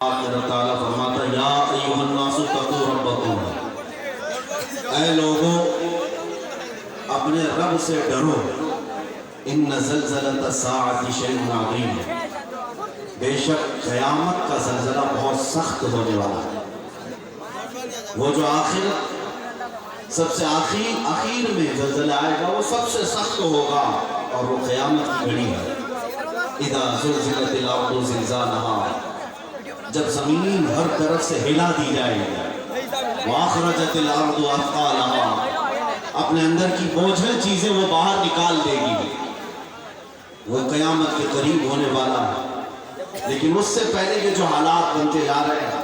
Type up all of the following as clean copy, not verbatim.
اللہ تعالیٰ فرماتا یا ایھا الناس اتقوا ربکم، اے لوگوں اپنے رب سے ڈرو، ان زلزلۃ الساعۃ شیء عظیم، بے شک قیامت کا زلزلہ بہت سخت ہونے والا ہے۔ وہ جو آخر سب سے آخر میں زلزلہ آئے گا وہ سب سے سخت ہوگا، اور وہ قیامت کی گھڑی ہے۔ اذا زلزلت الارض زلزالھا، جب زمین ہر طرف سے ہلا دی جائے گی، وَأَخْرَجَتِ الْأَرْضُ أَثْقَالَهَا، اپنے اندر کی بوجھل چیزیں وہ باہر نکال دے گی، وہ قیامت کے قریب ہونے والا ہے۔ لیکن اس سے پہلے یہ جو حالات بنتے جا رہے ہیں،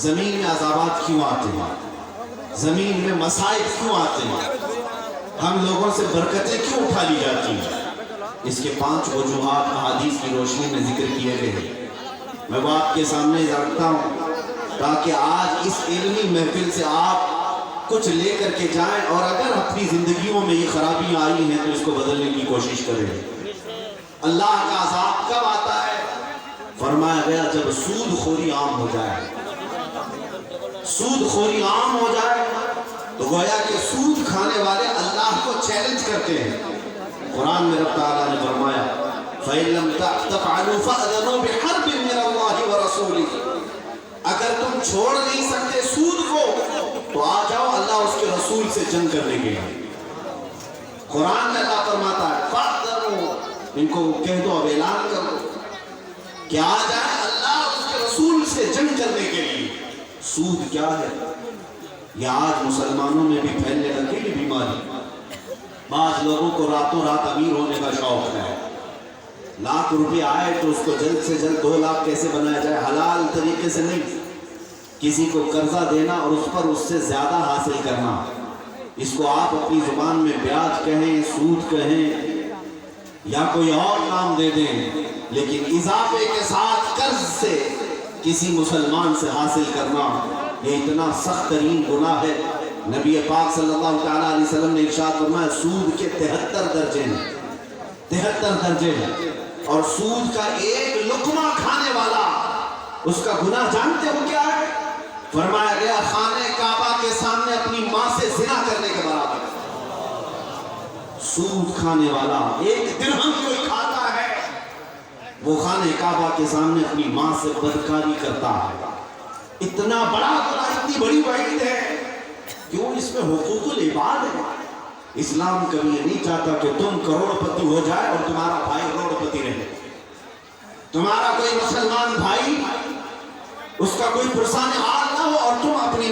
زمین میں عذابات کیوں آتے ہیں، زمین میں مصائب کیوں آتے ہیں، ہم لوگوں سے برکتیں کیوں اٹھا لی جاتی ہیں، اس کے 5 وجوہات احادیث کی روشنی میں ذکر کیے گئے ہیں۔ میں وہ آپ کے سامنے رکھتا ہوں تاکہ آج اس علمی محفل سے آپ کچھ لے کر کے جائیں، اور اگر اپنی زندگیوں میں یہ خرابیاں آئی ہیں تو اس کو بدلنے کی کوشش کریں۔ اللہ کا عذاب کب آتا ہے؟ فرمایا گیا جب سود خوری عام ہو جائے، سود خوری عام ہو جائے تو گویا کہ سود کھانے والے اللہ کو چیلنج کرتے ہیں۔ قرآن میں رب تعالیٰ نے فرمایا فَإِن لَّمْ تَفْعَلُوا فَأْذَنُوا بِحَرْبٍ مِّنَ اللَّهِ وَرَسُولِهِ، اگر تم چھوڑ نہیں سکتے سود کو تو آ جاؤ اللہ اس کے رسول سے جنگ کرنے کے لیے۔ قرآن میں اللہ فرماتا ہے فَأْذَنُوا، ان کو کہہ دو، اب اعلان کر دو کہ آ جائے اللہ اس کے رسول سے جنگ کرنے کے لیے۔ سود کیا ہے؟ یہ آج مسلمانوں میں بھی پھیلنے لگی یہ بیماری۔ بعض لوگوں کو راتوں رات امیر ہونے کا شوق ہے، لاکھ روپے آئے تو اس کو جلد سے جلد 2 لاکھ کیسے بنایا جائے، حلال طریقے سے نہیں، کسی کو قرضہ دینا اور اس پر اس سے زیادہ حاصل کرنا، اس کو آپ اپنی زبان میں بیاج کہیں، سود کہیں یا کوئی اور نام دے دیں، لیکن اضافے کے ساتھ قرض سے کسی مسلمان سے حاصل کرنا یہ اتنا سخت ترین گناہ ہے۔ نبی پاک صلی اللہ تعالیٰ علیہ وسلم نے ارشاد فرمایا سود کے 73 درجے ہیں، 73 درجے ہیں، اور سود کا ایک لقمہ کھانے والا اس کا گناہ جانتے ہو کیا ہے؟ فرمایا گیا خانہ کعبہ کے سامنے اپنی ماں سے زنا کرنے کے برابر۔ سود کھانے والا 1 درہم کوئی کھاتا ہے، وہ خانہ کعبہ کے سامنے اپنی ماں سے بدکاری کرتا ہے۔ اتنا بڑا گناہ، اتنی بڑی وعید ہے، کیوں؟ اس میں حقوق العباد ہے۔ اسلام کبھی یہ نہیں چاہتا کہ تم کروڑ پتی ہو جائے اور تمہارا بھائی کروڑ پتی رہے، تمہارا کوئی مسلمان بھائی اس کا کوئی پرسان حال نہ ہو اور تم اپنے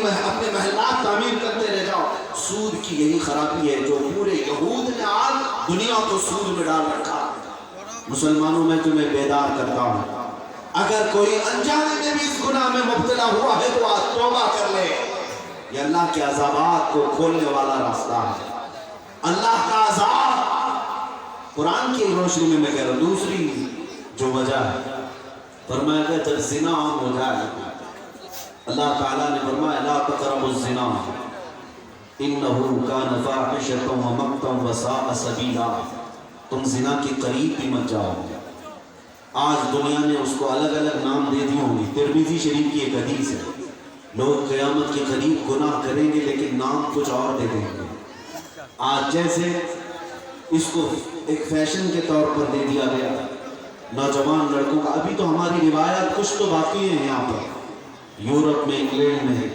محلات تعمیر کرتے رہ جاؤ۔ سود کی یہی خرابی ہے جو پورے یہود نے آج دنیا کو سود میں ڈال رکھا۔ مسلمانوں میں تمہیں بیدار کرتا ہوں، اگر کوئی انجانے میں بھی اس گناہ میں مبتلا ہوا ہے تو آج توبہ کر لے، یہ اللہ کے عذابات کو کھولنے والا راستہ ہے۔ اللہ کا عذاب قرآن کی روشنی میں کہہ رہا ہوں۔ دوسری جو وجہ ہے، فرمایا کہ جب زنا عام ہو جائے، اللہ تعالیٰ نے فرمایا لا تقربوا الزنا انہ کان فاحشۃ ومقتا وساء سبیلا، تم زنا کے قریب بھی مت جاؤ۔ آج دنیا نے اس کو الگ الگ نام دے دی ہوں گی۔ ترمذی شریف کی ایک حدیث ہے، لوگ قیامت کے قریب گناہ کریں گے لیکن نام کچھ اور دے دیں گے۔ آج جیسے اس کو ایک فیشن کے طور پر دے دیا گیا نوجوان لڑکوں کا، ابھی تو ہماری روایات کچھ تو باقی ہیں یہاں پر، یورپ میں، انگلینڈ میں،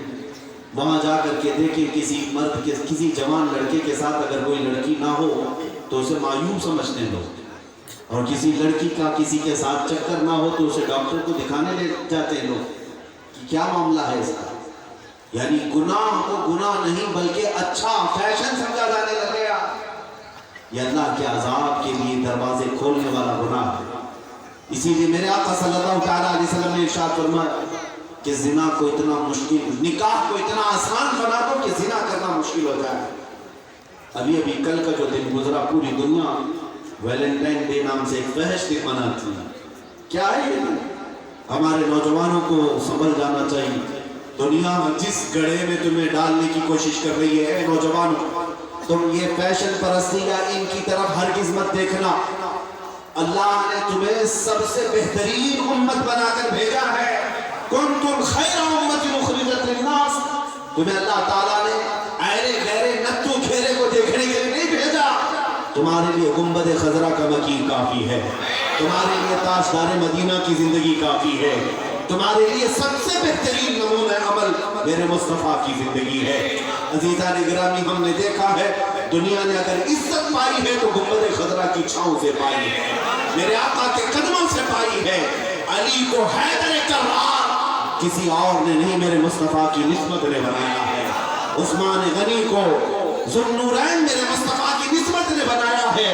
وہاں جا کر کے دیکھیں کسی مرد کے کسی جوان لڑکے کے ساتھ اگر کوئی لڑکی نہ ہو تو اسے معیوب سمجھتے ہیں لوگ، اور کسی لڑکی کا کسی کے ساتھ چکر نہ ہو تو اسے ڈاکٹر کو دکھانے لے جاتے ہیں لوگ کہ کیا معاملہ ہے اس کا۔ یعنی گناہ کو گناہ نہیں بلکہ اچھا فیشن سمجھا جانے لگ گیا۔ یہ اللہ کے عذاب کے لیے دروازے کھولنے والا گناہ ہے۔ اسی لیے میرے آقا صلی اللہ تعالیٰ علیہ وسلم نے ارشاد فرمایا کہ زنا کو اتنا مشکل، نکاح کو اتنا آسان بنا دو کہ زنا کرنا مشکل ہو جائے۔ ابھی کل کا جو دن گزرا، پوری دنیا ویلنٹائن ڈے نام سے ایک فحش دن مناتی ہے۔ کیا ہے یہ؟ ہمارے نوجوانوں کو سنبھل جانا چاہیے۔ دنیا جس گڑھے میں تمہیں ڈالنے کی کوشش کر رہی ہے، اے نوجوانوں، تم یہ فیشن پرستی یا ان کی طرف ہرگز مت دیکھنا۔ اللہ نے تمہیں سب سے بہترین امت بنا کر بھیجا ہے۔ کن تمہیں اللہ تعالیٰ نے ایرے غیرے نتو کھیرے کو دیکھنے کے لیے نہیں بھیجا. تمہارے لیے گنبد خضرا کا مکین کافی ہے. تمہارے لیے تاجدار مدینہ کی زندگی کافی ہے. تمہارے لیے سب سے بہترین نمونہ عمل میرے مصطفیٰ کی زندگی ہے. عزیزان گرامی، ہم نے دیکھا ہے دنیا نے اگر عزت پائی ہے تو گنبد خضرا کی چھاؤں سے پائی ہے، میرے آقا کے قدموں سے پائی ہے. علی کو حیدر کرار کسی اور نے نہیں، میرے مصطفیٰ کی نسبت نے بنایا ہے. عثمان غنی کو ذوالنورین میرے مصطفیٰ کی نسبت نے بنایا ہے.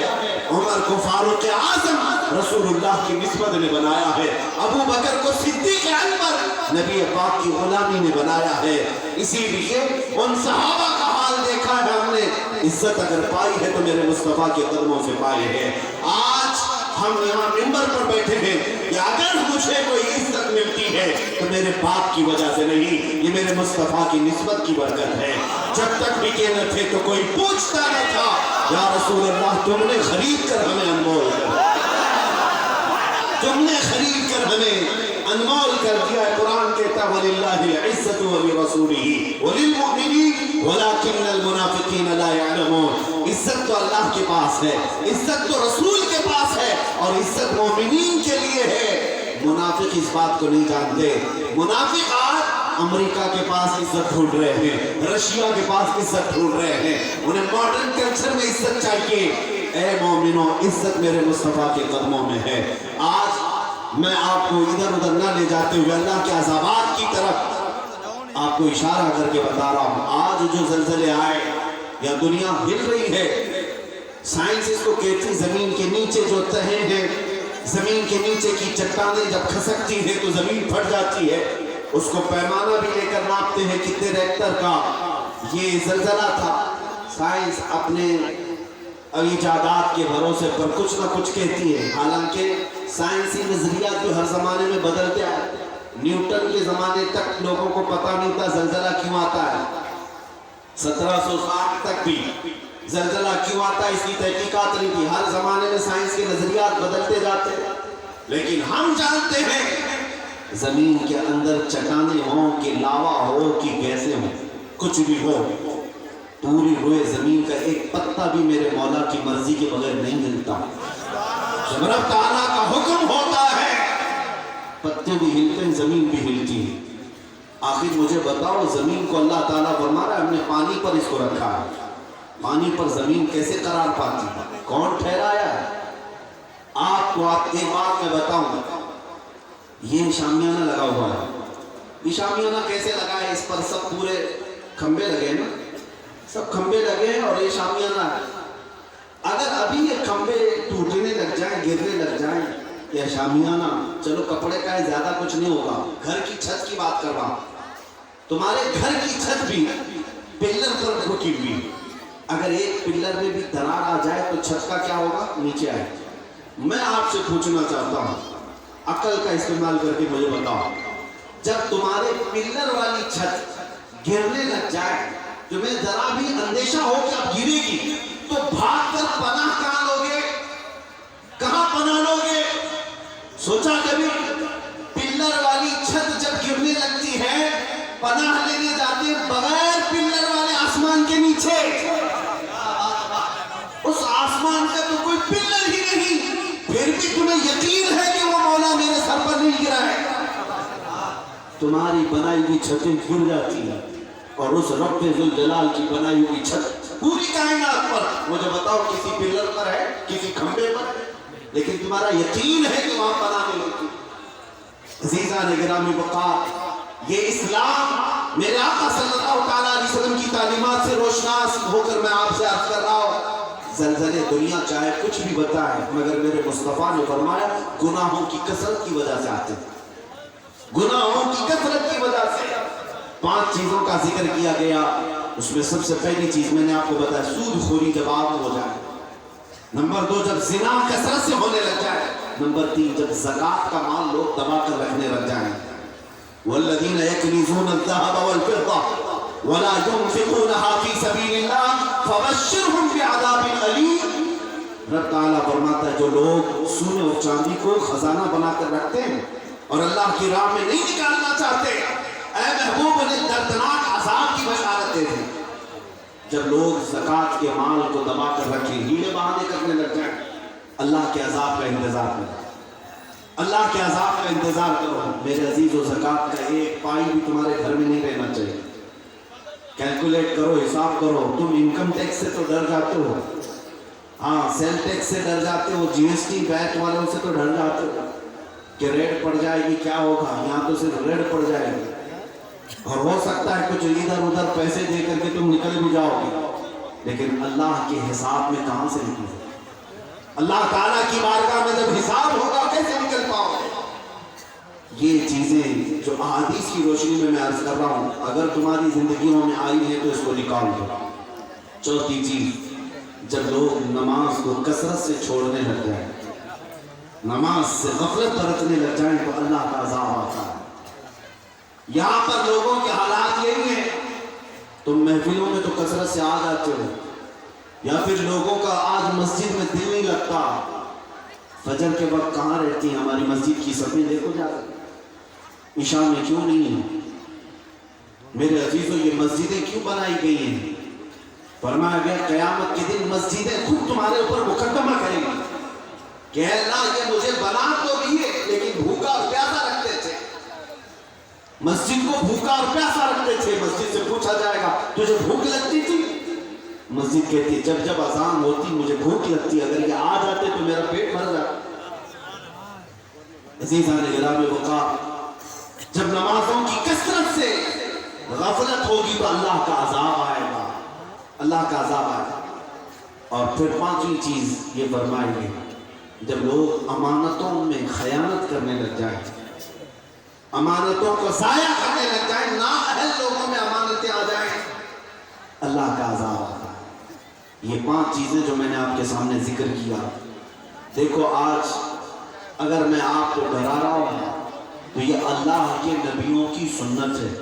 عمر کو فاروق اعظم رسول اللہ کی نسبت نے بنایا ہے. ابو بکر کو صدیق اکبر نبی پاک کی غلامی نے بنایا ہے. اسی لیے ان صحابہ کا حال دیکھا ہے ہم نے. عزت اگر پائی ہے تو میرے مصطفیٰ کے قدموں سے پائی ہے. آج ہم یہاں ممبر پر بیٹھے ہیں کہ اگر مجھے کوئی عزت ملتی ہے تو میرے باپ کی وجہ سے نہیں، یہ میرے مصطفیٰ کی نسبت کی برکت ہے. جب تک بکے نہ تھے تو کوئی پوچھتا نہ تھا یا رسول اللہ تم نے خرید کر ہمیں انمول کر تم نے خرید کر ہمیں انمول کر دیا. قرآن کہتا وَلِلَّهِ الْعِزَّةُ وَلِرَسُولِهِ وَلِلْمُؤْمِنِينَ وَلَكِنَّ الْمُنَافِقِينَ لَا يَعْلَمُونَ. عزت تو اللہ کے پاس ہے، عزت تو رسول کے پاس ہے، اور عزت مومنین کے لیے ہے. منافق اس بات کو نہیں جانتے. منافق آج امریکہ کے پاس عزت ڈھونڈ رہے ہیں، رشیا کے پاس عزت ڈھونڈ رہے ہیں، انہیں ماڈرن کلچر میں عزت چاہیے. اے مومنوں، عزت میرے مصطفیٰ کے قدموں میں ہے. آج میں آپ کو ادھر ادھر نہ لے جاتے ہوئے اللہ کے عذابات کی طرف آپ کو اشارہ کر کے بتا رہا ہوں. آج جو زلزلے آئے یا دنیا ہل رہی ہے، سائنس اس کو کہتی زمین کے نیچے جو تہیں ہیں، زمین کے نیچے کی چٹانیں جب کھسکتی ہیں تو زمین پھٹ جاتی ہے. اس کو پیمانہ بھی لے کر ناپتے ہیں کتنے ریکٹر کا. یہ زلزلہ تھا. سائنس اپنے ایجادات کے بھروسے پر کچھ نہ کچھ کہتی ہے، حالانکہ سائنسی نظریات جو ہر زمانے میں بدلتے آئے. نیوٹن کے زمانے تک لوگوں کو پتہ نہیں تھا زلزلہ کیوں آتا ہے. 1760 تک بھی زلزلہ کیوں آتا ہے اس کی تحقیقات نہیں تھی. ہر زمانے میں سائنس کے نظریات بدلتے جاتے ہیں. لیکن ہم جانتے ہیں زمین کے اندر چٹانیں ہوں کہ لاوا ہو کہ گیسیں ہوں، کچھ بھی ہو، پوری روئے زمین کا ایک پتا بھی میرے مولا کی مرضی کے بغیر نہیں ہلتا. جب رب تعالیٰ کا حکم ہوتا ہے پتے بھی ہلتے ہیں، زمین بھی ہلتی ہے. آخر مجھے بتاؤ زمین کو اللہ تعالیٰ فرما رہا ہے ہم نے پانی پر اس کو رکھا ہے، پانی پر زمین کیسے قرار پاتی ہے؟ کون ٹھہرایا ہے؟ آپ کو ایک بات میں بتاؤں گا. یہ شامیانہ لگا ہوا ہے. یہ شامیانہ کیسے لگا ہے؟ اس پر سب پورے کھمبے لگے ہیں نا، سب کھمبے لگے ہیں اور یہ شامیانہ ہے. اگر ابھی یہ کھمبے ٹوٹنے لگ جائیں، گرنے لگ جائیں، یا شامیانہ چلو کپڑے کا ہے زیادہ کچھ نہیں ہوگا، گھر کی چھت کی بات کر رہا ہوں. تمہارے گھر کی چھت بھی پلر پر رکی ہوئی، اگر ایک پلر میں بھی دراڑ آ جائے تو چھت کا کیا ہوگا؟ نیچے آئے. میں آپ سے پوچھنا چاہتا ہوں، عقل کا استعمال کر کے مجھے بتاؤ، جب تمہارے پلر والی چھت گرنے لگ جائے تمہیں ذرا بھی اندیشہ ہو کہ اب گرے گی تو بھاگ کر پناہ کہاں لوگے؟ کہاں پناہ لوگے؟ سوچا کبھی؟ پلر والی چھت جب گرنے لگتی ہے پناہ لینے جاتے ہیں بغیر پلر والے آسمان کے نیچے. اس آسمان کا تو کوئی پلر ہی نہیں، پھر بھی تمہیں یقین ہے کہ وہ مولا میرے سر پر نہیں گرا ہے. تمہاری بنائی ہوئی چھتیں گر جاتی ہیں اور اس رب ذوالجلال کی بنائی ہوئی چھت پوری کائنات پر، مجھے بتاؤ کسی پلر پر ہے، کسی کھمبے پر؟ لیکن تمہارا یقین ہے کہ وہاں پناہ ملے گی. عزیزان گرامی وقار، یہ اسلام میرے آقا صلی اللہ علیہ وسلم کی تعلیمات سے روشناس ہو کر میں آپ سے عرض کر رہا ہوں. زلزلے دنیا چاہے کچھ بھی بتائے مگر میرے مصطفیٰ نے فرمایا گناہوں کی کثرت کی وجہ سے آتے ہیں. گناہوں کی کثرت کی وجہ سے 5 چیزوں کا ذکر کیا گیا. اس میں سب سے پہلی چیز میں نے آپ کو بتایا سود خوری جب عام ہو جائے. نمبر 2 جب زنا کثرت سے ہونے لگ جائے. نمبر 3 جب زکوٰۃ کا مال لوگ دبا کر رکھنے لگ جائیں. والذین یکنزون الذهب والفضة ولا ينفقونها في سبيل الله فبشرهم بعذاب أليم. رب تعالیٰ فرماتا ہے جو لوگ سونے اور چاندی کو خزانہ بنا کر رکھتے ہیں اور اللہ کی راہ میں نہیں نکالنا چاہتے، اے محبوب انہیں دردناک عذاب کی جب لوگ زکوٰۃ کے مال کو دبا کر رکھیں، ہیلے بہانے کرنے لگ جائیں، اللہ کے عذاب کا انتظار کرو، اللہ کے عذاب کا انتظار کرو۔ میرے عزیزو، زکوٰۃ کا ایک پائی بھی تمہارے گھر میں نہیں رہنا چاہیے۔ کیلکولیٹ کرو، حساب کرو۔ تم انکم ٹیکس سے تو ڈر جاتے ہو، ہاں سیل ٹیکس سے ڈر جاتے ہو، جی ایس ٹی ویٹ والوں سے تو ڈر جاتے ہو کہ ریڈ پڑ جائے گی، کیا ہوگا۔ یہاں تو صرف ریڈ پڑ جائے گی، اور ہو سکتا ہے کچھ ادھر ادھر پیسے دے کر کے تم نکل بھی جاؤ گے، لیکن اللہ کے حساب میں کہاں سے نکلو؟ اللہ تعالیٰ کی بارگاہ میں جب حساب ہوگا کیسے نکل پاؤ گے؟ یہ چیزیں جو احادیث کی روشنی میں عرض کر رہا ہوں، اگر تمہاری زندگیوں میں آئی ہے تو اس کو نکال دو۔ چوتھی چیز، جب لوگ نماز کو کثرت سے چھوڑنے لگ جائیں، نماز سے غفلت برتنے لگ جائیں تو اللہ کا عذاب آتا ہے۔ یہاں پر لوگوں کے حالات یہی ہیں، تم محفلوں میں تو کثرت سے آ جاتے ہو، یا پھر لوگوں کا آج مسجد میں دل نہیں لگتا، فجر کے وقت کہاں رہتی ہیں؟ ہماری مسجد کی صفیں دیکھو جا کر، عشاء میں کیوں نہیں ہیں؟ میرے عزیزو، یہ مسجدیں کیوں بنائی گئی ہیں؟ فرمایا گیا قیامت کے دن مسجدیں خود تمہارے اوپر مقدمہ کریں گی کہ اے اللہ، یہ مجھے بنا تو دیے لیکن بھوکا اور پیاسا رکھتے تھے، مسجد کو بھوکا اور پیاسا رکھتے تھے۔ مسجد سے پوچھا جائے گا تجھے بھوک لگتی تھی؟ مسجد کہتی جب جب اذان ہوتی مجھے بھوک لگتی، اگر یہ آ جاتے تو میرا پیٹ بھر جاتا۔ عزیزان گرامی وقار، جب نمازوں کی کثرت سے غفلت ہوگی تو اللہ کا عذاب آئے گا، اللہ کا عذاب آئے گا۔ اور پھر پانچویں چیز یہ فرمائی گئی، جب لوگ امانتوں میں خیانت کرنے لگ جائیں، امانتوں کو ضائع کرنے لگ جائیں، نااہل لوگوں میں امانتیں آ جائیں، اللہ کا عذاب آتا ہے۔ یہ پانچ چیزیں جو میں نے آپ کے سامنے ذکر کیا، دیکھو آج اگر میں آپ کو ڈرا رہا ہوں تو یہ اللہ کے نبیوں کی سنت ہے۔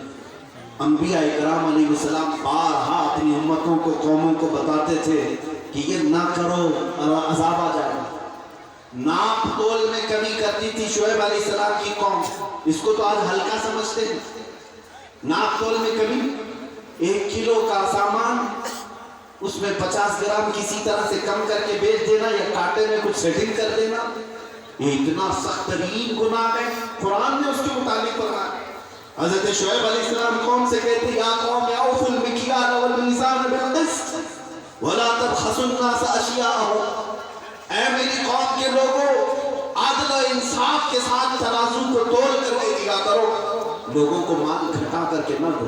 انبیاء اکرام علیہ السلام بارہا اپنی امتوں کو، قوموں کو بتاتے تھے کہ یہ نہ کرو عذاب آ جائے گا۔ ناپ تول میں کمی کرتی تھی شعیب علیہ السلام کی قوم، اس کو تو آج ہلکا سمجھتے ہیں۔ ناپ تول میں کمی، 1 کلو کا سامان اس میں 50 گرام کسی طرح سے کم کر کے بیچ دینا یا کانٹے میں کچھ سیٹنگ کر دینا، یہ اتنا سخت ترین گناہ ہے، قرآن نے اس کے متعلق فرمایا۔ حضرت شعیب علیہ السلام قوم سے کہتے یا قوم اوفوا المکیال والمیزان بالقسط ولا تبخسوا الناس اشیاءهم، اے میری قوم کے لوگوں، عدل و انصاف کے ساتھ ترازو کو تول کر کے دیا کرو، لوگوں کو مال گھٹا کر کے نہ دو۔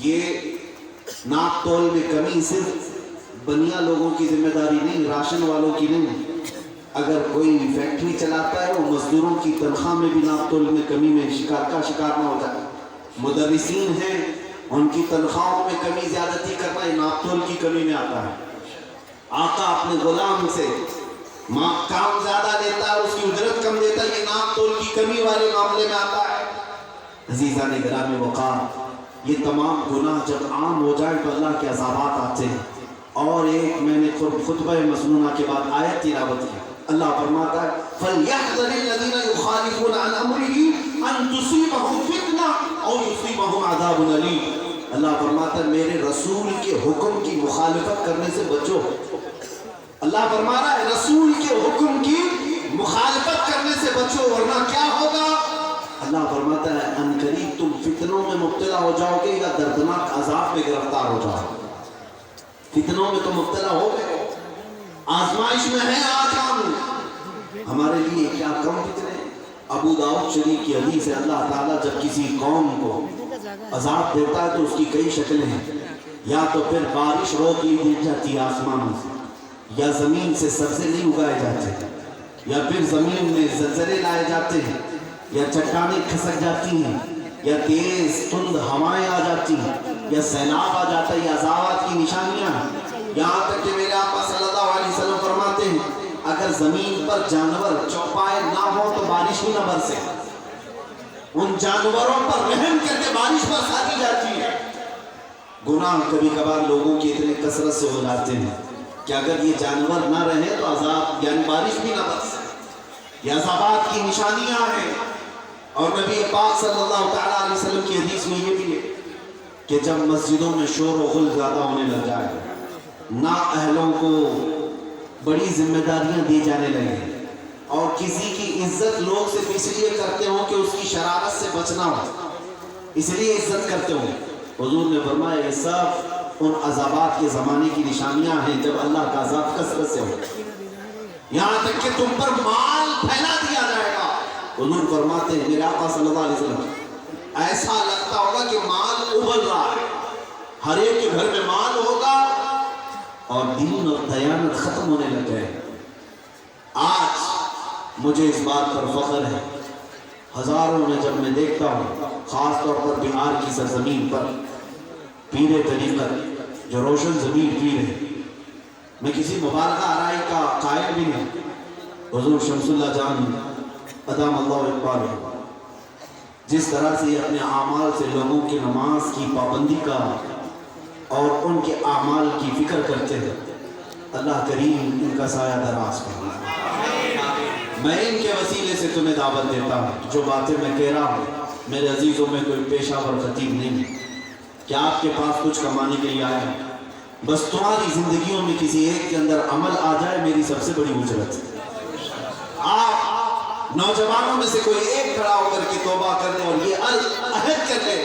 یہ ناپ تول میں کمی صرف بنیا لوگوں کی ذمہ داری نہیں، راشن والوں کی نہیں۔ اگر کوئی فیکٹری چلاتا ہے وہ مزدوروں کی تنخواہ میں بھی ناپ تول میں کمی میں شکار نہ ہو جائے۔ مدرسین ہیں، ان کی تنخواہوں میں کمی زیادتی کرنا یہ ناپ تول کی کمی میں آتا ہے۔ آقا اپنے غلام سے کام زیادہ لیتا ہے، اس کی اجرت کم دیتا ہے، یہ ناپ تول کی کمی والے معاملے میں آتا ہے۔ عزیزان گرامی وقار، یہ تمام گناہ جب عام ہو جائے تو اللہ کے عذابات آتے ہیں۔ اور ایک میں نے خطبہ مسنونہ کے بعد آیت تلاوت کی، اللہ فرماتا ہے فَلْيَحْذَرِ الَّذِينَ يُخَالِفُونَ عَنْ أَمْرِهِ أَن تُصِيبَهُمْ فِتْنَةٌ أَوْ يُصِيبَهُمْ عَذَابٌ أَلِيمٌ۔ اللہ فرماتا ہے میرے رسول کے حکم کی مخالفت کرنے سے بچو۔ اللہ فرما رہا ہے رسول کے حکم کی مخالفت کرنے سے بچو، ورنہ کیا ہوگا؟ اللہ فرماتا ہے ان قریب تم فتنوں میں مبتلا ہو جاؤ گے یا دردناک عذاب میں گرفتار ہو جاؤ گے۔ فتنوں میں تو مبتلا ہو گئے، آزمائش میں ہے آج ہم، ہمارے لیے کیا کم فتنے۔ ابو داؤد شریف کی حدیث ہے، اللہ تعالیٰ جب کسی قوم کو عذاب دیتا ہے تو اس کی کئی شکلیں ہیں، یا تو پھر بارش روک لی دی جاتی ہے آسمان سے، یا زمین سے سبزے نہیں اگائے جاتے، یا پھر زمین میں زلزلے لائے جاتے ہیں، یا چٹانیں کھسک جاتی ہیں، یا تیز تند ہوائیں آ جاتی ہیں، یا سیلاب آ جاتا ہے، یا عذابات کی نشانیاں ہیں۔ یہاں تک کہ میرے آقا صلی اللہ علیہ وسلم فرماتے ہیں اگر زمین پر جانور چوپائے نہ ہو تو بارش بھی نہ برسے، ان جانوروں پر رحم کر کے بارش برساتی جاتی ہے۔ گناہ کبھی کبھار لوگوں کی اتنے کثرت سے ہو جاتے ہیں کہ اگر یہ جانور نہ رہے تو عذاب یعنی بارش بھی نہ برسے، یہ عذابات کی نشانیاں ہیں۔ اور نبی پاک صلی اللہ تعالیٰ علیہ وسلم کی حدیث میں یہ بھی ہے کہ جب مسجدوں میں شور و غل زیادہ ہونے لگ جائے، نا اہلوں کو بڑی ذمہ داریاں دی جانے لگیں اور کسی کی عزت لوگ صرف اس لیے کرتے ہوں کہ اس کی شرارت سے بچنا ہو، اس لیے عزت کرتے ہوں، حضور نے فرمایا یہ سب ان عذابات کے زمانے کی نشانیاں ہیں جب اللہ کا عذاب کثرت سے ہو، یہاں تک کہ تم پر مال پھیلا دیا جائے گا۔ حضور فرماتے ہیں میرے آقا صلی اللہ علیہ وسلم ایسا لگتا ہوگا کہ مال ابل رہا ہے، ہر ایک کے گھر میں مال ہوگا اور دین اور دیانت ختم ہونے لگ گئے۔ آج مجھے اس بات پر فخر ہے، ہزاروں میں جب میں دیکھتا ہوں خاص طور پر بہار کی سرزمین پر پیر طریقت جو روشن ضمیر پیر ہے، میں کسی مبالغہ آرائی کا قائل بھی نہیں، حضور شمس اللہ جان ادام اللہ اقبال جس طرح سے یہ اپنے اعمال سے لوگوں کی نماز کی پابندی کا اور ان کے اعمال کی فکر کرتے ہیں، اللہ کریم ان کا سایہ دراز فرمائے۔ میں ان کے وسیلے سے تمہیں دعوت دیتا ہوں، جو باتیں میں کہہ رہا ہوں میرے عزیزوں میں کوئی پیشہ ور خطیب نہیں ہے کہ آپ کے پاس کچھ کمانے کے لیے آیا ہے، بس تمہاری زندگیوں میں کسی ایک کے اندر عمل آ جائے میری سب سے بڑی اجرت ہے۔ آپ نوجوانوں میں سے کوئی ایک کھڑا ہو کر کے توبہ کرنے اور یہ عہد کر لے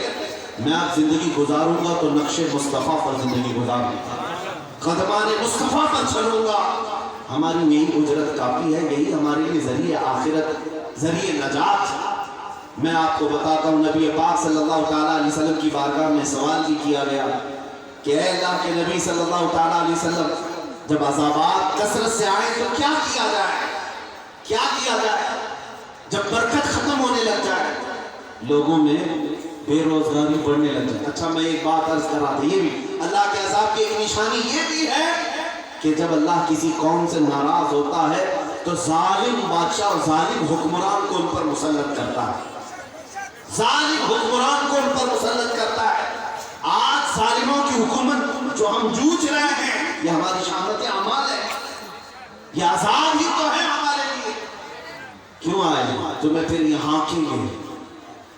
میں آپ زندگی گزاروں گا تو نقش مصطفیٰ پر زندگی گزاروں گا، قدمان مصطفیٰ پر چلوں گا، ہماری یہی اجرت کافی ہے، یہی ہمارے لیے ذریعہ آخرت، ذریعہ نجات۔ میں آپ کو بتاتا ہوں نبی پاک صلی اللہ تعالیٰ علیہ وسلم کی بارگاہ میں سوال بھی کیا گیا کہ اے اللہ کے نبی صلی اللہ تعالیٰ علیہ وسلم جب عذابات کثرت سے آئیں تو کیا کیا جائے، کیا کیا جائے؟ جب برکت ختم ہونے لگ جائے، لوگوں میں بے روزگاری بڑھنے لگ جائے۔ اچھا میں ایک بات عرض کر رہا تھا، یہ بھی اللہ کے عذاب کی ایک نشانی یہ بھی ہے کہ جب اللہ کسی قوم سے ناراض ہوتا ہے تو ظالم بادشاہ اور ظالم حکمران کو ان پر مسلط کرتا ہے، ظالم حکمران کو ان پر مسلط کرتا ہے۔ آج ظالموں کی حکومت جو ہم جوجھ رہے ہیں یہ ہماری شامت اعمال ہے، یہ عذاب ہی تو ہے ہمارے لیے۔ کیوں آئے تمہیں پھر یہ ہانکیں گے،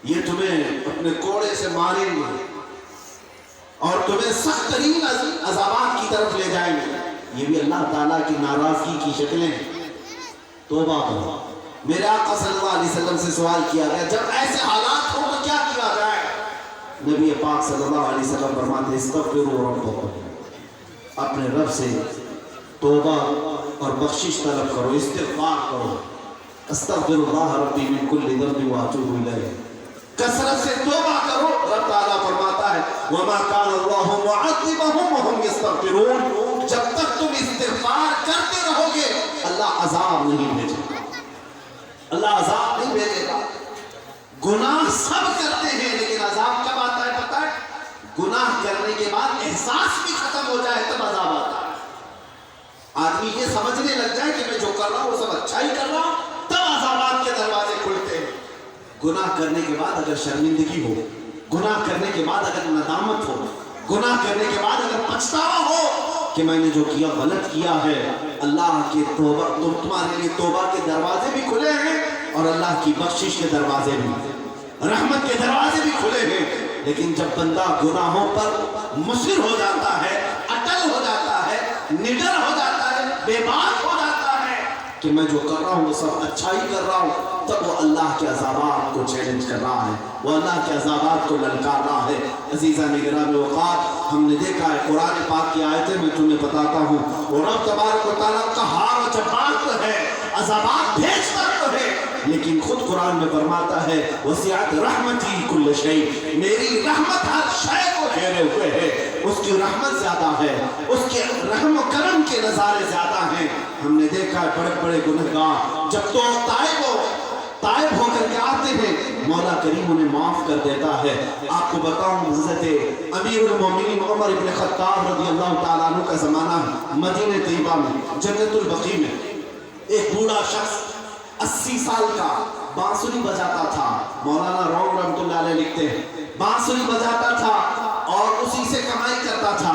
یہ تمہیں اپنے کوڑے سے ماریں گے اور تمہیں سخت ترین عذابات کی طرف لے جائیں گے، یہ بھی اللہ تعالیٰ کی ناراضگی کی شکلیں ہیں۔ توبہ کرو۔ میرے آقا صلی اللہ علیہ وسلم سے سوال کیا گیا جب ایسے حالات ہو تو کیا کیا جائے؟ نبی پاک صلی اللہ علیہ وسلم فرماتے ہیں استغفروا ربکم، اپنے رب سے توبہ اور بخشش طلب کرو، استغفار کرو، استغفر اللہ ربی من کل ذنب واتوب الیہ، کثرت سے توبہ کرو۔ رب تعالیٰ فرماتا ہے وما کان اللہ معذبہم وہم یستغفرون، جب تک تم استغفار کرتے رہو گے اللہ عذاب نہیں بھیجے گا، اللہ عذاب نہیں بھیجے گا۔ گناہ سب کرتے ہیں لیکن عذاب کب آتا ہے پتہ ہے؟ گناہ کرنے کے بعد احساس بھی ختم ہو جائے تب عذاب آتا ہے۔ آدمی یہ سمجھنے لگ جائے کہ میں جو کر رہا ہوں وہ سب اچھا ہی کر رہا ہوں تب عذابات کے دروازے کھلتے ہیں۔ گناہ کرنے کے بعد اگر شرمندگی ہو، گناہ کرنے کے بعد اگر ندامت ہو، گناہ کرنے کے بعد اگر پچھتاوا ہو کہ میں نے جو کیا غلط کیا ہے، اللہ کے توبہ تمہارے لیے توبہ کے دروازے بھی کھلے ہیں اور اللہ کی بخشش کے دروازے بھی، رحمت کے دروازے بھی کھلے ہیں۔ لیکن جب بندہ گناہوں پر مصر ہو جاتا ہے، اٹل ہو جاتا ہے، نڈر ہو جاتا ہے، بے باک ہو جاتا ہے کہ میں جو کر رہا ہوں وہ سب اچھا ہی کر رہا ہوں، تب وہ اللہ کے عذابات کو چیلنج کر رہا ہے، وہ اللہ کے عذابات کو للکار رہا ہے۔ عزیزان گرامی اوقات ہم نے دیکھا ہے قرآن پاک کی آیتیں میں تمہیں بتاتا ہوں، اور رب تبارک و تعالیٰ قہار و جبار تو ہے، عذابات بھیجتا تو ہے، لیکن خود قرآن میں فرماتا ہے وسعت رحمتی کل شیء، میری رحمت ہر شے کو گھیرے ہوئے ہے، اس کی رحمت زیادہ ہے، اس کے رحم و کرم کے نظارے زیادہ ہیں۔ ہم نے دیکھا ہے بڑے بڑے گنہگار جب تو تائب ہو کر کے آتے ہیں مولا کریم انہیں معاف کر دیتا ہے۔ آپ کو بتاؤں حضرت امیر المومنین عمر ابن خطاب رضی اللہ تعالیٰ عنہ کا زمانہ مدینہ طیبہ میں جنت البقیع میں ایک بوڑھا شخص 80 سال کا بانسری بجاتا تھا، مولانا روم رحمۃ اللہ علیہ لکھتے ہیں بانسری بجاتا تھا اور اسی سے کمائی کرتا تھا۔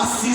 80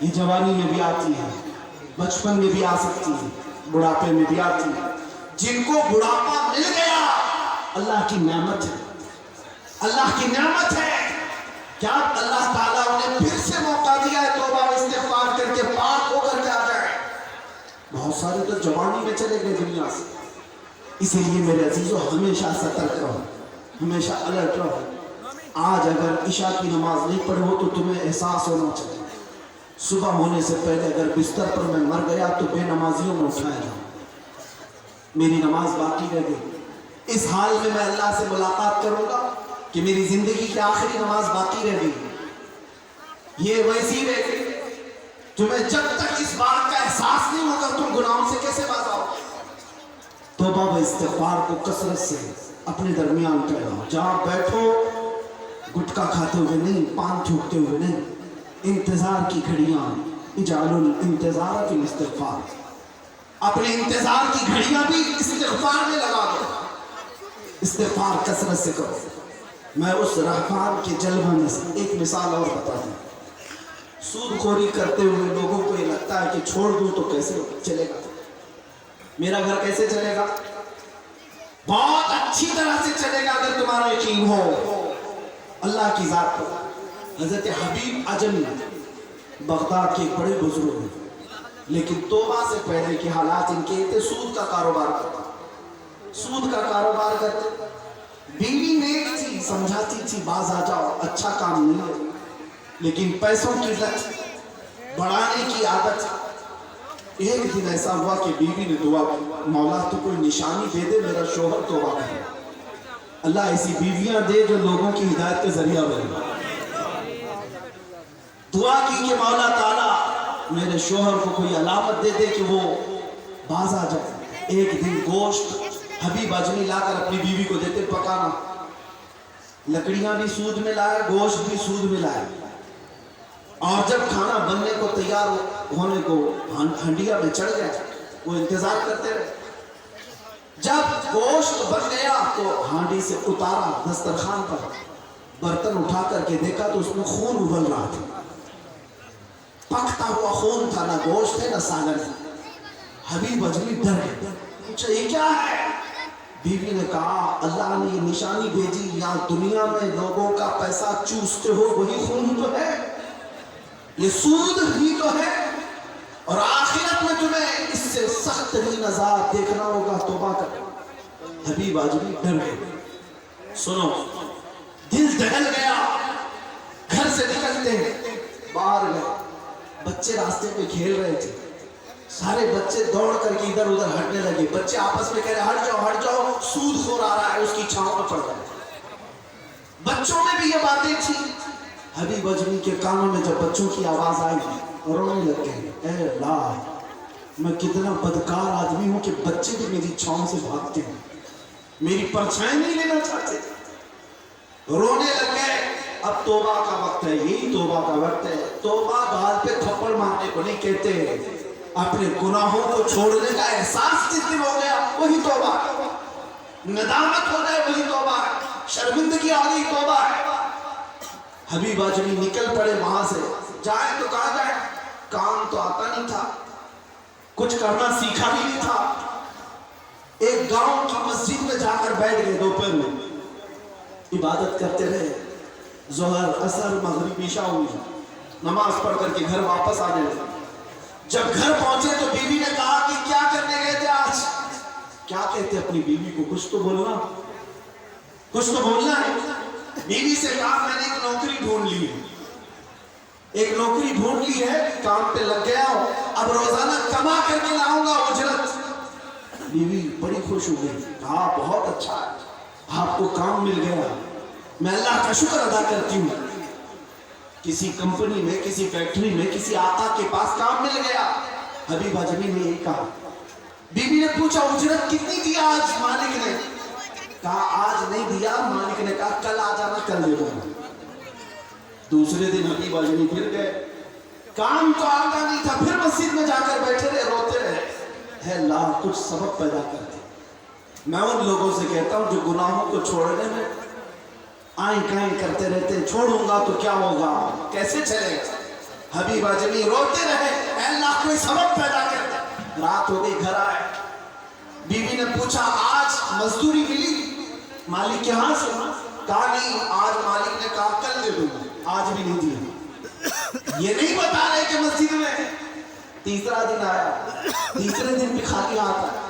یہ جوانی میں بھی آتی ہے, بچپن میں بھی آ سکتی ہے, بڑھاپے میں بھی آتی ہے. جن کو بڑھاپا مل گیا اللہ کی نعمت ہے, اللہ کی نعمت ہے. کیا اللہ تعالیٰ انہیں پھر سے موقع دیا ہے توبہ استغفار کر کے پاک ہو کر کے آ جائے. بہت سارے تو جوانی میں چلے گئے دنیا سے. اسی لیے میرے عزیزو ہمیشہ سترک رہو, ہمیشہ الرٹ رہو. آج اگر عشاء کی نماز نہیں پڑھو تو تمہیں احساس ہونا چاہیے صبح ہونے سے پہلے اگر بستر پر میں مر گیا تو بے نمازیوں میں اٹھایا جاؤں, میری نماز باقی رہ گئی. اس حال میں اللہ سے ملاقات کروں گا کہ میری زندگی کی آخری نماز باقی رہ گئی. یہ ویسی رہ گئی. تمہیں جب تک اس بات کا احساس نہیں ہوگا تم گناہوں سے کیسے باز آؤ. توبہ و استغفار کو کثرت سے اپنے درمیان پھیلاؤ. جہاں بیٹھو گٹکا کھاتے ہوئے نہیں, پان تھوکتے ہوئے نہیں. انتظار کی گھڑیاں, اجعلوا الانتظار فی الاستغفار, اپنے انتظار کی گھڑیاں بھی استغفار میں لگا دو. استغفار کثرت سے کرو. میں اس رحمان کے جلوہ میں سے ایک مثال اور بتا دوں. سود خوری کرتے ہوئے لوگوں کو یہ لگتا ہے کہ چھوڑ دوں تو کیسے چلے گا, میرا گھر کیسے چلے گا. بہت اچھی طرح سے چلے گا اگر تمہارا یقین ہو اللہ کی ذات پر. حضرت حبیب عجمی بغداد کے ایک بڑے بزرگ ہیں, لیکن توبہ سے پہلے کے حالات ان کے تھے. سود کا کاروبار کرتے, سود کا کاروبار کرتے. بیوی نیک تھی, سمجھاتی تھی باز آ جاؤ, اچھا کام نہیں ہے, لیکن پیسوں کی لت, بڑھانے کی عادت. ایک دن ایسا ہوا کہ بیوی نے دعا کی, مولا تو کوئی نشانی دے دے میرا شوہر توبہ کرے. اللہ ایسی بیویاں دے جو لوگوں کی ہدایت کے ذریعہ بنے. دعا کی کہ مولا تعالیٰ میرے شوہر کو کوئی علامت دے دے کہ وہ باز آ جائے. ایک دن گوشت حبیب عجمی لا کر اپنی بیوی کو دیتے پکانا. لکڑیاں بھی سود میں لائے, گوشت بھی سود میں لائے, اور جب کھانا بننے کو تیار ہونے کو ہنڈیا میں چڑھ گیا وہ انتظار کرتے رہے. جب گوشت بن گیا تو ہانڈی سے اتارا دسترخوان پر, برتن اٹھا کر کے دیکھا تو اس میں خون ابل رہا تھا. پکتا ہوا خون تھا, نہ گوشت ہے نہ سالن ہے. حبیب عجمی ڈر گئے, پوچھا یہ کیا ہے. بیوی نے کہا اللہ نے یہ نشانی بھیجی, یہاں دنیا میں لوگوں کا پیسہ چوستے ہو وہی خون تو ہے, یہ سود ہی تو ہے, اور آخرت میں تمہیں اس سے سخت ترین عذاب دیکھنا ہوگا, توبہ کر. حبیب عجمی ڈر گئے. سنو, دل دہل گیا. گھر سے نکلتے ہیں, باہر گئے, بچے راستے پہ کھیل رہے تھے. سارے بچے دوڑ کر کے ادھر ادھر ہٹنے لگے. بچے آپس میں کہہ رہے ہٹ جاؤ ہٹ جاؤ, سود خور آ رہا ہے, اس کی چھاؤں میں پڑ رہا ہے. بچوں میں بھی یہ باتیں تھی. حبیب عجمی کے کانوں میں جب بچوں کی آواز آئی رونے لگ گئے. اے اللہ, میں کتنا بدکار آدمی ہوں کہ بچے بھی میری چھاؤں سے بھاگتے ہیں, میری پرچھائی نہیں لینا چاہتے. رونے لگ گئے. اب توبہ کا وقت ہے, یہی توبہ کا وقت ہے. توبہ گال پہ تھپڑ مارنے کو نہیں کہتے, اپنے گناہوں کو چھوڑنے کا احساس جس دن ہو گیا وہی توبہ, ندامت ہو جائے وہی توبہ, شرمندگی آ گئی توبہ ہے. حبیب عجمی نکل پڑے وہاں سے. جائیں تو کہاں جائیں, کام تو آتا نہیں تھا, کچھ کرنا سیکھا بھی نہیں تھا. ایک گاؤں کی مسجد میں جا کر بیٹھ گئے. دوپہر میں عبادت کرتے رہے. ظہر عصر مغرب عشاء ہوئی, نماز پڑھ کر کے گھر واپس آنے لگے. جب گھر پہنچے تو بیوی نے کہا کہ کیا کرنے گئے تھے آج. کیا کہتے اپنی بیوی کو, کچھ تو بولنا, کچھ تو بولنا ہے. بیوی سے کہا میں نے ایک نوکری ڈھونڈ لی ہے, ایک نوکری ڈھونڈ لی ہے, کام پہ لگ گیا ہوں, اب روزانہ کما کر کے لاؤں گا اجرت. بیوی بڑی خوش ہو گئی. کہا بہت اچھا ہے, آپ کو کام مل گیا, میں اللہ کا شکر ادا کرتی ہوں. کسی کمپنی میں, کسی فیکٹری میں, کسی آقا کے پاس کام مل گیا. حبیب عجمی نے یہی کہا. بیوی نے پوچھا اجرت کتنی دی آج مالک نے. کہا آج نہیں دیا. مالک نے کہا کل آ جانا, کل دے دوں گا. دوسرے دن حبیب عجمی پھر گئے, کام تو آتا نہیں تھا. پھر مسجد میں جا کر بیٹھے رہے, روتے رہے. ہے اللہ کچھ سبب پیدا کرتے. میں ان لوگوں سے کہتا ہوں جو گناہوں کو چھوڑنے میں آئیں کہیں کرتے رہتے, چھوڑوں گا تو کیا ہوگا, کیسے چلے گا. حبیب اجمی روتے رہے اے اللہ کوئی سبب پیدا کر دے. رات ہو گئی, گھر آئے, بیوی نے پوچھا آج مزدوری ملی مالک یہاں سے؟ کہا نہیں, آج مالک نے کہا کل دے دوں, آج بھی نہیں دیا. یہ نہیں بتا رہے کہ مسجد میں. تیسرا دن آیا, تیسرے دن بھی خالی ہاتھ آیا.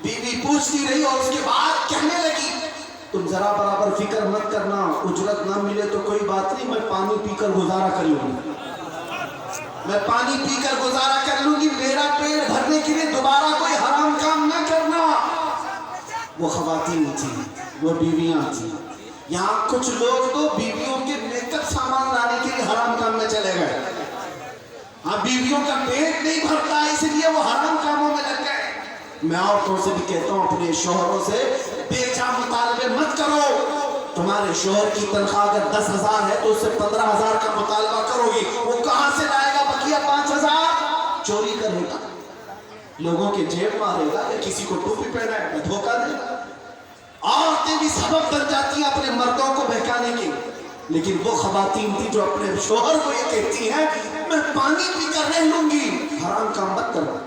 بیوی پوچھتی رہی اور اس کے بعد کہنے لگی تم ذرا برابر فکر مت کرنا, اجرت نہ ملے تو کوئی بات نہیں, میں پانی پی کر گزارا کر لوں گی, میں پانی پی کر گزارا کر لوں گی, میرا پیٹ بھرنے کے لیے دوبارہ کوئی حرام کام نہ کرنا. وہ خواتین تھیں, وہ بیویاں تھیں. یہاں کچھ لوگ تو بیویوں کے میک اپ سامان لانے کے لیے حرام کام میں چلے گئے. ہاں, بیویوں کا پیٹ نہیں بھرتا اس لیے وہ حرام کاموں میں لگ گئے. میں عورتوں سے بھی کہتا ہوں اپنے شوہروں سے بے جا مطالبے مت کرو. تمہارے شوہر کی تنخواہ اگر 10,000 ہے تو اس سے 15,000 کا مطالبہ کرو گی, وہ کہاں سے لائے گا بقیہ 5,000؟ چوری کرے گا, لوگوں کے جیب مارے گا, یا کسی کو ٹوپی پہنائے گا, دھوکہ دے گا. عورتیں بھی سبب بن جاتی ہیں اپنے مردوں کو بہکانے کے. لیکن وہ خواتین تھی جو اپنے شوہر کو یہ کہتی ہیں میں پانی پی کر رہ لوں گی, حرام کام مت کرو.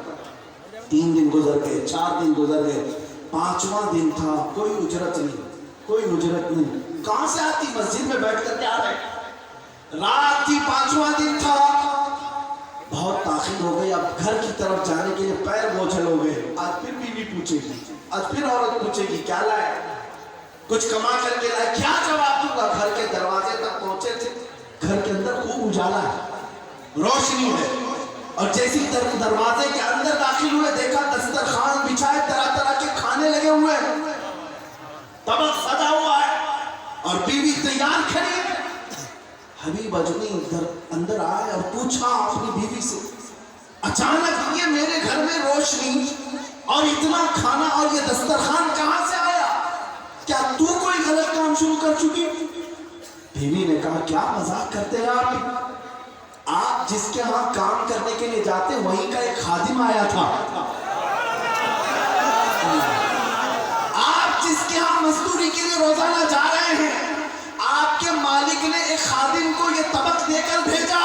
3 دن گزر گئے, 4 دن گزر گئے, 5واں دن تھا, کوئی اجرت نہیں, کوئی اجرت نہیں. کہاں سے آتی؟ مسجد میں بیٹھ کر کیا رہے. رات تھی, 5واں دن تھا, بہت تاخیر ہو گئی. اب گھر کی طرف جانے کے لیے پیر بوجھل ہو گئے. آج پھر بیوی پوچھے گی, آج پھر عورت پوچھے گی کیا لائے, کچھ کما کر کے لائے, کیا جواب دوں گا. گھر کے دروازے تک پہنچے تھے, گھر کے اندر خوب اجالا ہے, روشنی ہے, اور جیسی دروازے کے اندر داخل ہوئے دیکھا دسترخوان بچھائے, طرح طرح کے کھانے لگے ہوئے, طبق سجا ہوا ہے, اور بیوی تیار کھڑی ہے. حبیب اجمی اندر آئے اور پوچھا اپنی بیوی سے اچانک یہ میرے گھر میں روشنی اور اتنا کھانا اور یہ دسترخوان کہاں سے آیا, کیا تو کوئی غلط کام شروع کر چکی؟ بیوی نے کہا کیا مذاق کرتے ہیں آپ جس کے ہاں کام کرنے کے لیے جاتے وہیں کا ایک خادم آیا تھا. آپ جس کے ہاں مزدوری کے لیے روزانہ جا رہے ہیں, آپ کے مالک نے ایک خادم کو یہ طبق دے کر بھیجا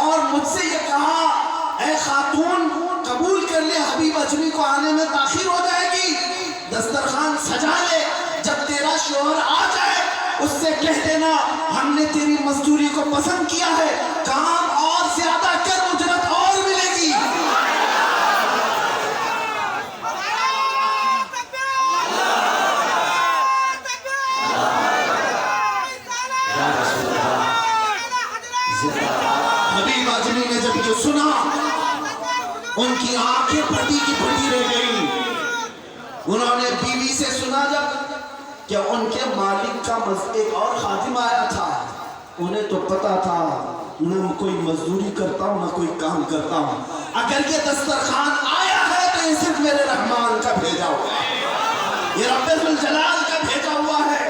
اور مجھ سے یہ کہا اے خاتون قبول کر لے, حبیب اجمی کو آنے میں تاخیر ہو جائے گی, دسترخوان سجا لے, جب تیرا شوہر آ جائے اس سے کہہ دینا ہم نے تیری مزدوری کو پسند کیا ہے, کام اور زیادہ کر, اجرت اور ملے گی. حبیب اجمی نے جب یہ سنا ان کی آنکھیں پھٹی کی پھٹی رہ گئی. انہوں نے بیوی سے سنا جب کہ ان کے مالک کا ایک اور خادم آیا تھا, انہیں تو پتا تھا نہ کوئی مزدوری کرتا ہوں نہ کوئی کام کرتا ہوں, اگر یہ دسترخوان آیا ہے تو یہ صرف میرے رحمان کا بھیجا ہوا ہے, یہ رب ذوالجلال کا بھیجا ہوا ہے.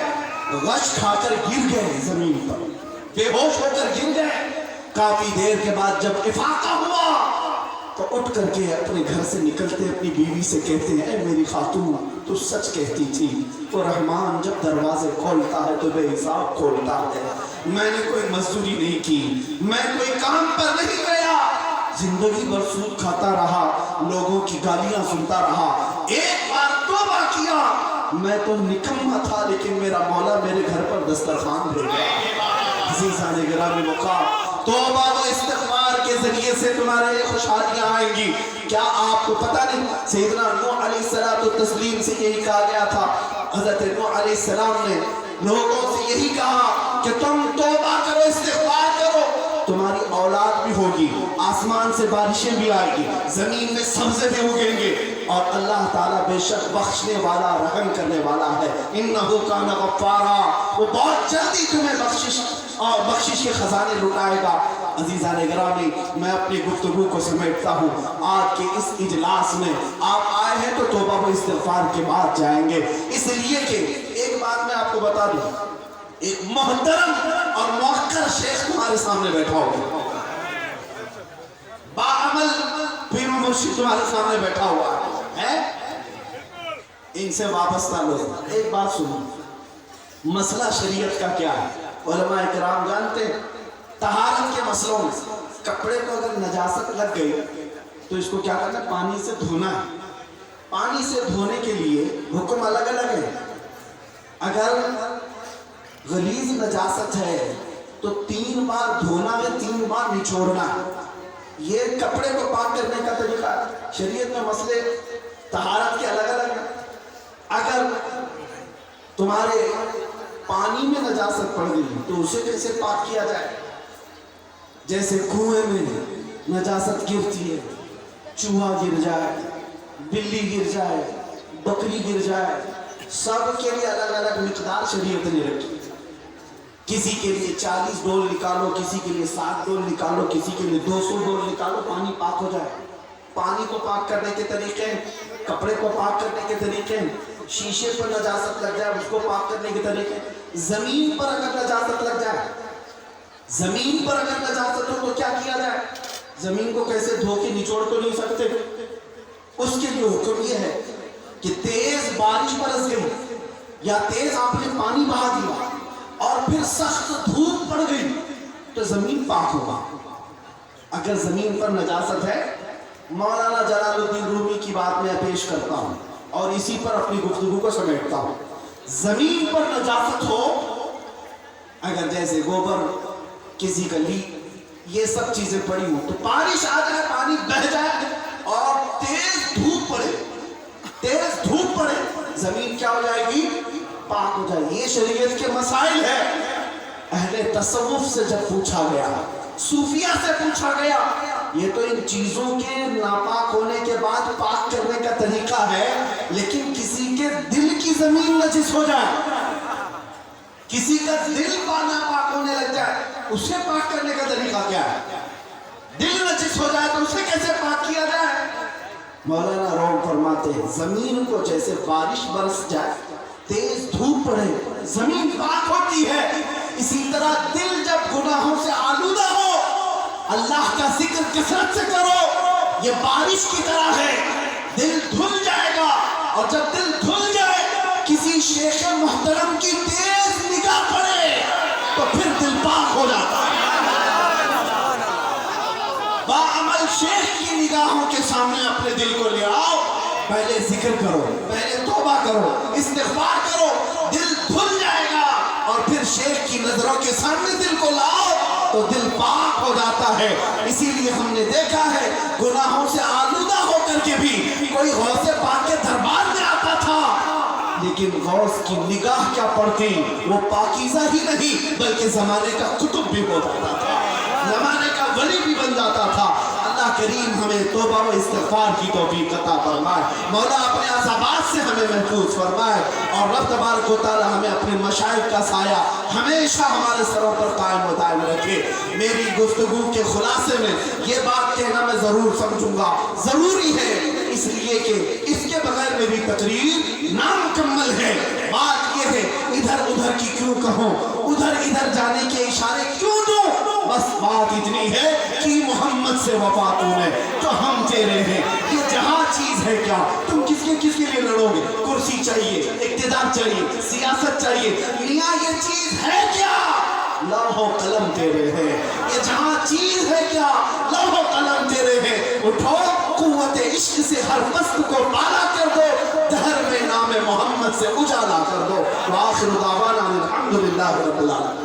غش کھا کر گر گئے زمین پر, بے ہوش ہو کر گر گئے. کافی دیر کے بعد جب افاقہ ہوا تو اٹھ کر کے اپنے گھر سے نکلتے اپنی بیوی سے کہتے ہیں اے میری خاتون تو سچ کہتی تھی, وہ رحمان جب دروازے کھولتا ہے تو بے حساب کھولتا ہے. میں نے کوئی مزدوری نہیں کی, میں کوئی کام پر نہیں گیا, زندگی بھر سود کھاتا رہا, لوگوں کی گالیاں سنتا رہا. ایک بار توبہ کیا, میں تو نکما تھا لیکن میرا مولا میرے گھر پر دسترخوان بھیجا. عزیزان گرامی مقام, توبہ و استغفار کے ذریعے سے تمہارے لیے خوشحالیاں آئیں گی. کیا آپ کو پتہ نہیں سیدنا نوح علیہ السلام و تسلیم سے یہی کہا گیا تھا, حضرت نوح علیہ السلام نے لوگوں سے یہی کہا کہ تم توبہ کرو, استغفار کرو, تمہاری اولاد بھی ہوگی, آسمان سے بارشیں بھی آئیں گی, زمین میں سبزے بھی اگیں گے, اور اللہ تعالیٰ بے شک بخشنے والا رحم کرنے والا ہے. انہو کان غفارا, وہ بہت جلدی تمہیں بخشش کے خزانے لٹائے گا. عزیزان گرامی, میں اپنی گفتگو کو سمیٹتا ہوں. آج کے اس اجلاس میں آپ آئے ہیں تو توبہ و استغفار کے بعد جائیں گے, اس لیے کہ ایک بات میں آپ کو بتا دوں, ایک محترم اور موقر شیخ تمہارے سامنے بیٹھا ہوگا, باعمل پیر و مرشد تمہارے سامنے بیٹھا ہوا ہے, ان سے وابستہ لوگ. ایک بات سنو, مسئلہ شریعت کا کیا ہے, علماء کرام جانتے ہیں طہارت کے مسئلوں میں کپڑے کو اگر نجاست لگ گئی تو اس کو کیا کرنا ہے؟ پانی سے دھونا ہے. پانی سے دھونے کے لیے حکم الگ الگ ہے. اگر غلیظ نجاست ہے تو 3 بار دھونا ہے، 3 بار نچوڑنا ہے. یہ کپڑے کو پاک کرنے کا طریقہ ہے. شریعت میں مسئلے طہارت کے الگ الگ ہیں. اگر تمہارے پانی میں نجاست پڑ گئی تو اسے کیسے پاک کیا جائے؟ جیسے کنویں میں نجاست گرتی ہے، چوہا گر جائے، بلی گر جائے، بکری گر جائے، سب کے لیے الگ الگ مقدار شریعت نے رکھی. کسی کے لیے 40 ڈول نکالو، کسی کے لیے 7 ڈول نکالو، کسی کے لیے 200 ڈول نکالو، پانی پاک ہو جائے. پانی کو پاک کرنے کے طریقے ہیں، کپڑے کو پاک کرنے کے طریقے ہیں. شیشے پر نجاست لگ جائے اس کو پاک کرنے کے طریقے ہیں. زمین پر اگر نجاست لگ جائے، زمین پر اگر نجاست ہو تو کیا کیا جائے؟ زمین کو کیسے دھو کے نچوڑ تو نہیں سکتے. اس کے لیے حکم یہ ہے کہ تیز بارش برس گئی یا تیز آپ نے پانی بہا دیا اور پھر سخت دھوپ پڑ گئی تو زمین پاک ہوگا. اگر زمین پر نجاست ہے، مولانا جلال الدین رومی کی بات میں پیش کرتا ہوں اور اسی پر اپنی گفتگو کو سمیٹتا ہوں. زمین پر نجاست ہو، اگر جیسے گوبر، کسی کا لی، یہ سب چیزیں پڑی ہوں تو بارش آ جائے، پانی بہہ جائے اور تیز دھوپ پڑے، تیز دھوپ پڑے، زمین کیا ہو جائے گی؟ پاک ہو جائے. یہ شریعت کے مسائل ہے. اہل تصوف سے جب پوچھا گیا، صوفیہ سے پوچھا گیا، یہ تو ان چیزوں کے ناپاک ہونے کے بعد پاک کرنے کا طریقہ ہے، لیکن کسی کے دل کی زمین نجس ہو جائے، کسی کا دل ناپاک ہونے لگ جائے، اسے پاک کرنے کا طریقہ کیا ہے؟ دل نجس ہو جائے تو اسے کیسے پاک کیا جائے؟ مولانا روم فرماتے ہیں زمین کو جیسے بارش برس جائے، تیز دھوپ پڑے، زمین پاک ہوتی ہے، اسی طرح دل جب گناہوں سے آلودہ ہو، اللہ کا ذکر کثرت سے کرو، یہ بارش کی طرح ہے، دل دھل جائے گا. اور جب دل دھل جائے، کسی شیخ محترم کی تیز نگاہ پڑے تو پھر دل پاک ہو جاتا ہے. باعمل شیخ کی نگاہوں کے سامنے اپنے دل کو لے آؤ، پہلے ذکر کرو، پہلے توبہ کرو، استغفار کرو، دل دھل جائے گا. اور پھر شیخ کی نظروں کے سامنے دل کو لاؤ تو دل پاک ہو جاتا ہے. اسی لیے ہم نے دیکھا ہے گناہوں سے آلودہ ہو کر کے بھی کوئی غوث پاک کے دربار میں آتا تھا، لیکن غوث کی نگاہ کیا پڑتی، وہ پاکیزہ ہی نہیں بلکہ زمانے کا قطب بھی ہو جاتا تھا، زمانے کا ولی بھی بن جاتا تھا. اللہ کریم ہمیں توبہ و استغفار کی توفیق عطا فرمائے. مولا اپنے عذابات سے ہمیں محفوظ فرمائے اور رب تبارک و تعالی ہمیں اپنے مشائخ کا سایہ ہمیشہ ہمارے سروں پر قائم و دائم رکھے. میری گفتگو کے خلاصے میں یہ بات کہنا میں ضرور سمجھوں گا، ضروری ہے اس لیے کہ اس کے بغیر میری تقریر نامکمل ہے. بات یہ ہے ادھر ادھر کی کیوں کہوں، ادھر ادھر جانے کے اشارے کیوں دوں، بس بات اتنی ہے کہ محمد سے وفا تو نے تو ہم تیرے ہیں. یہ جہاں چیز ہے کیا، تم کس کے لیے لڑو گے؟ کرسی چاہیے، اقتدار چاہیے، سیاست چاہیے، میاں یہ چیز ہے کیا؟ لوح و قلم تیرے ہیں. یہ جہاں چیز ہے کیا، لوح و قلم تیرے ہیں. اٹھو قوت عشق سے ہر پست کو بالا کر دو، دہر میں نام محمد سے اجالا کر دو. وآخر دعوانا الحمدللہ رب العالمین.